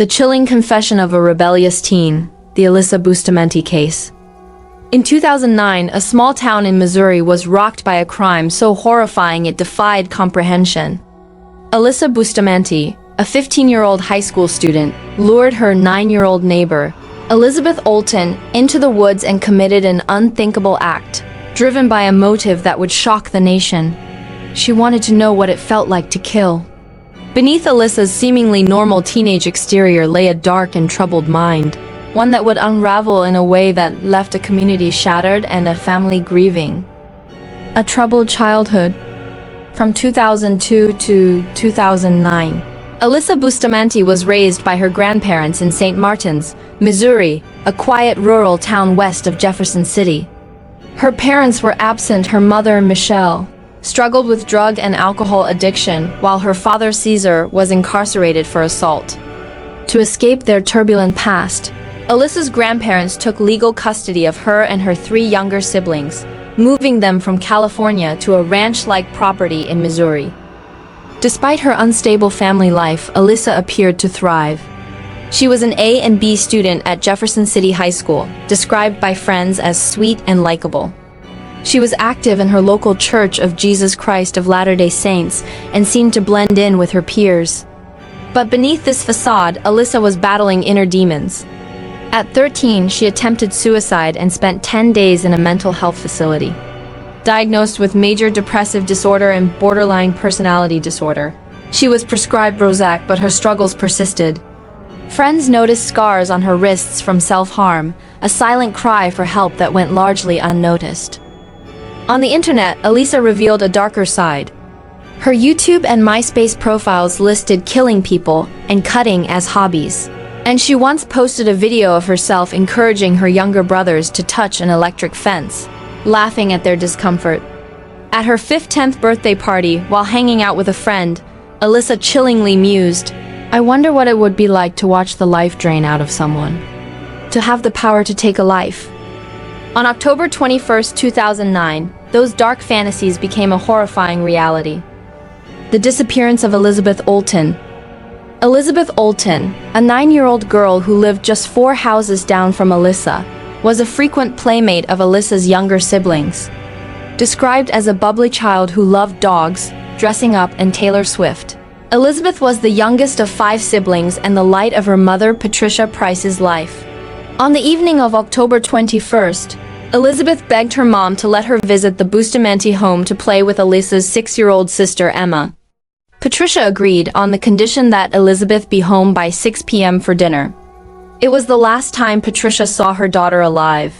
The chilling confession of a rebellious teen, the Alyssa Bustamante case. In 2009, a small town in Missouri was rocked by a crime so horrifying it defied comprehension. Alyssa Bustamante, a 15-year-old high school student, lured her 9-year-old neighbor, Elizabeth Olten, into the woods and committed an unthinkable act, driven by a motive that would shock the nation. She wanted to know what it felt like to kill. Beneath Alyssa's seemingly normal teenage exterior lay a dark and troubled mind, one that would unravel in a way that left a community shattered and a family grieving. A troubled childhood. From 2002 to 2009, Alyssa Bustamante was raised by her grandparents in St. Martins, Missouri, a quiet rural town west of Jefferson City. Her parents were absent. Her mother, Michelle, struggled with drug and alcohol addiction, while her father, Caesar, was incarcerated for assault. To escape their turbulent past, Alyssa's grandparents took legal custody of her and her 3 younger siblings, moving them from California to a ranch-like property in Missouri. Despite her unstable family life, Alyssa appeared to thrive. She was an A and B student at Jefferson City High School, described by friends as sweet and likable. She was active in her local Church of Jesus Christ of Latter-day Saints and seemed to blend in with her peers. But beneath this facade, Alyssa was battling inner demons. At 13, she attempted suicide and spent 10 days in a mental health facility. Diagnosed with major depressive disorder and borderline personality disorder, she was prescribed Prozac, but her struggles persisted. Friends noticed scars on her wrists from self-harm, a silent cry for help that went largely unnoticed. On the internet, Alyssa revealed a darker side. Her YouTube and MySpace profiles listed killing people and cutting as hobbies. And she once posted a video of herself encouraging her younger brothers to touch an electric fence, laughing at their discomfort. At her 10th birthday party, while hanging out with a friend, Alyssa chillingly mused, "I wonder what it would be like to watch the life drain out of someone. To have the power to take a life." On October 21, 2009, those dark fantasies became a horrifying reality. The disappearance of Elizabeth Olten. Elizabeth Olten, a 9-year-old girl who lived just 4 houses down from Alyssa, was a frequent playmate of Alyssa's younger siblings. Described as a bubbly child who loved dogs, dressing up, and Taylor Swift, Elizabeth was the youngest of 5 siblings and the light of her mother, Patricia Price's life. On the evening of October 21st, Elizabeth begged her mom to let her visit the Bustamante home to play with Alyssa's 6-year-old sister, Emma. Patricia agreed on the condition that Elizabeth be home by 6 p.m. for dinner. It was the last time Patricia saw her daughter alive.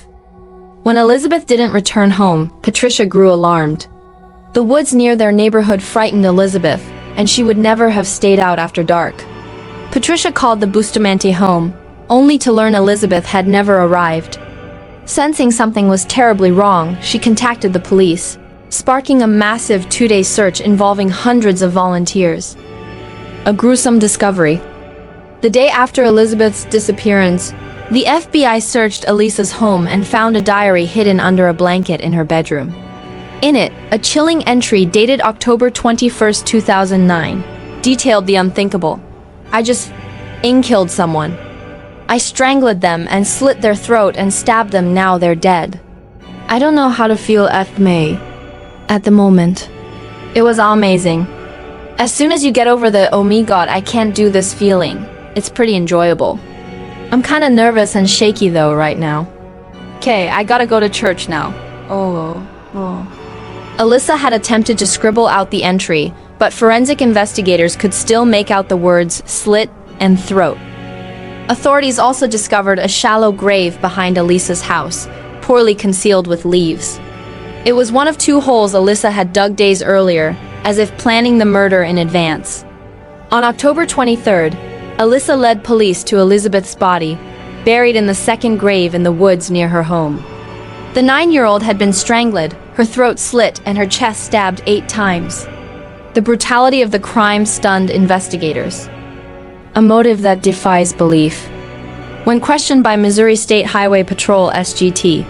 When Elizabeth didn't return home, Patricia grew alarmed. The woods near their neighborhood frightened Elizabeth, and she would never have stayed out after dark. Patricia called the Bustamante home, only to learn Elizabeth had never arrived. Sensing something was terribly wrong, she contacted the police, sparking a massive 2-day search involving hundreds of volunteers. A gruesome discovery. The day after Elizabeth's disappearance, the FBI searched Alyssa's home and found a diary hidden under a blanket in her bedroom. In it, a chilling entry dated October 21, 2009, detailed the unthinkable. "I just killed someone. I strangled them and slit their throat and stabbed them. Now they're dead. I don't know how to feel at the moment. It was amazing. As soon as you get over the 'oh my god, I can't do this' feeling, it's pretty enjoyable. I'm kinda nervous and shaky though right now. Okay, I gotta go to church now. Oh. Alyssa had attempted to scribble out the entry, but forensic investigators could still make out the words slit and throat. Authorities also discovered a shallow grave behind Alyssa's house, poorly concealed with leaves. It was one of 2 holes Alyssa had dug days earlier, as if planning the murder in advance. On October 23rd, Alyssa led police to Elizabeth's body, buried in the 2nd grave in the woods near her home. The 9-year-old had been strangled, her throat slit, and her chest stabbed 8 times. The brutality of the crime stunned investigators. A motive that defies belief. When questioned by Missouri State Highway Patrol SGT,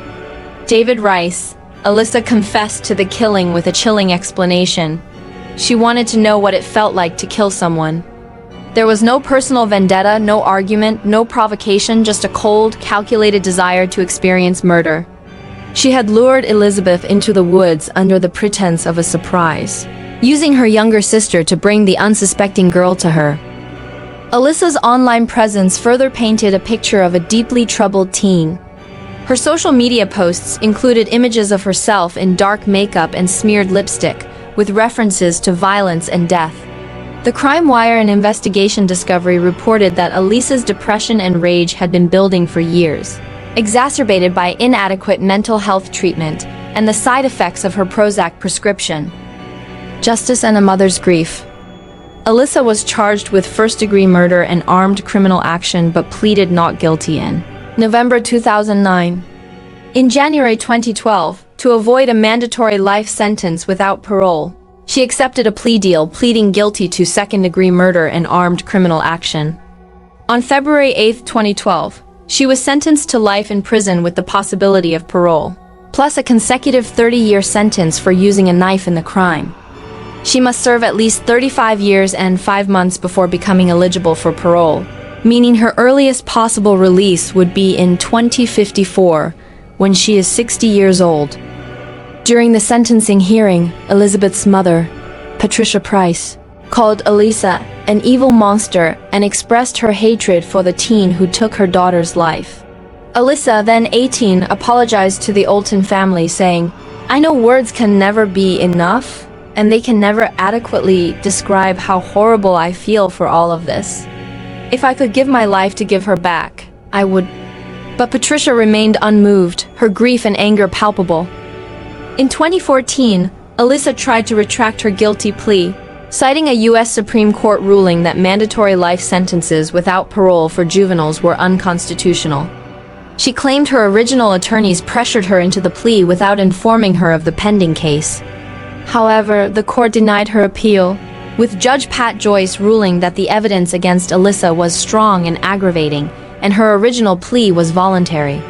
David Rice, Alyssa confessed to the killing with a chilling explanation. She wanted to know what it felt like to kill someone. There was no personal vendetta, no argument, no provocation, just a cold, calculated desire to experience murder. She had lured Elizabeth into the woods under the pretense of a surprise, using her younger sister to bring the unsuspecting girl to her. Alyssa's online presence further painted a picture of a deeply troubled teen. Her social media posts included images of herself in dark makeup and smeared lipstick, with references to violence and death. The Crime Wire and Investigation Discovery reported that Alyssa's depression and rage had been building for years, exacerbated by inadequate mental health treatment and the side effects of her Prozac prescription. Justice and a mother's grief. Alyssa was charged with first-degree murder and armed criminal action but pleaded not guilty in November 2009. In January 2012, to avoid a mandatory life sentence without parole, she accepted a plea deal, pleading guilty to second-degree murder and armed criminal action. On February 8, 2012, she was sentenced to life in prison with the possibility of parole, plus a consecutive 30-year sentence for using a knife in the crime. She must serve at least 35 years and 5 months before becoming eligible for parole, meaning her earliest possible release would be in 2054, when she is 60 years old. During the sentencing hearing, Elizabeth's mother, Patricia Price, called Alyssa an evil monster and expressed her hatred for the teen who took her daughter's life. Alyssa, then 18, apologized to the Olten family, saying, "I know words can never be enough, and they can never adequately describe how horrible I feel for all of this. If I could give my life to give her back, I would." But Patricia remained unmoved, her grief and anger palpable. In 2014, Alyssa tried to retract her guilty plea, citing a U.S. Supreme Court ruling that mandatory life sentences without parole for juveniles were unconstitutional. She claimed her original attorneys pressured her into the plea without informing her of the pending case. However, the court denied her appeal, with Judge Pat Joyce ruling that the evidence against Alyssa was strong and aggravating, and her original plea was voluntary.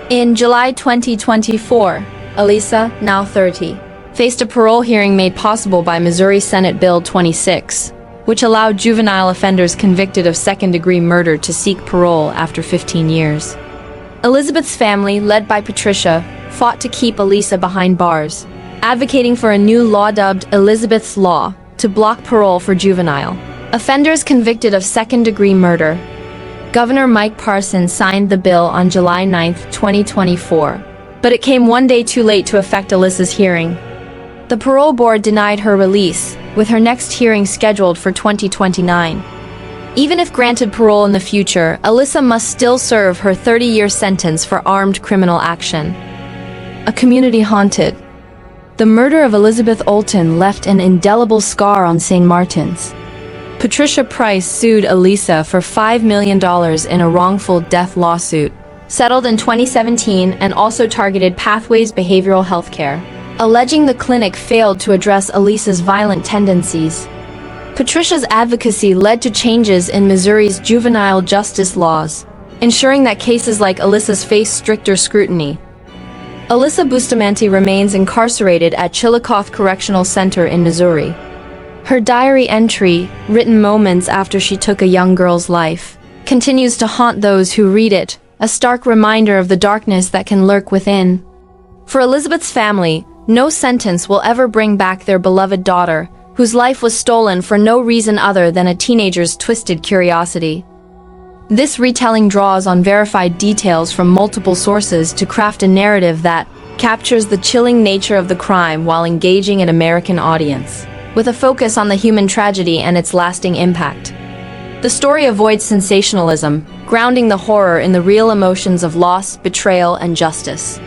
In July 2024, Alyssa, now 30, faced a parole hearing made possible by Missouri Senate Bill 26, which allowed juvenile offenders convicted of second-degree murder to seek parole after 15 years. Elizabeth's family, led by Patricia, fought to keep Alyssa behind bars, advocating for a new law dubbed Elizabeth's Law to block parole for juvenile offenders convicted of second-degree murder. Governor Mike Parson signed the bill on July 9, 2024, but it came one day too late to affect Alyssa's hearing. The parole board denied her release, with her next hearing scheduled for 2029. Even if granted parole in the future, Alyssa must still serve her 30-year sentence for armed criminal action. A community haunted. The murder of Elizabeth Olten left an indelible scar on St. Martin's. Patricia Price sued Alyssa for $5 million in a wrongful death lawsuit, settled in 2017, and also targeted Pathways Behavioral Healthcare, alleging the clinic failed to address Alyssa's violent tendencies. Patricia's advocacy led to changes in Missouri's juvenile justice laws, ensuring that cases like Alyssa's face stricter scrutiny. Alyssa Bustamante remains incarcerated at Chillicothe Correctional Center in Missouri. Her diary entry, written moments after she took a young girl's life, continues to haunt those who read it, a stark reminder of the darkness that can lurk within. For Elizabeth's family, no sentence will ever bring back their beloved daughter, whose life was stolen for no reason other than a teenager's twisted curiosity. This retelling draws on verified details from multiple sources to craft a narrative that captures the chilling nature of the crime while engaging an American audience, with a focus on the human tragedy and its lasting impact. The story avoids sensationalism, grounding the horror in the real emotions of loss, betrayal, and justice.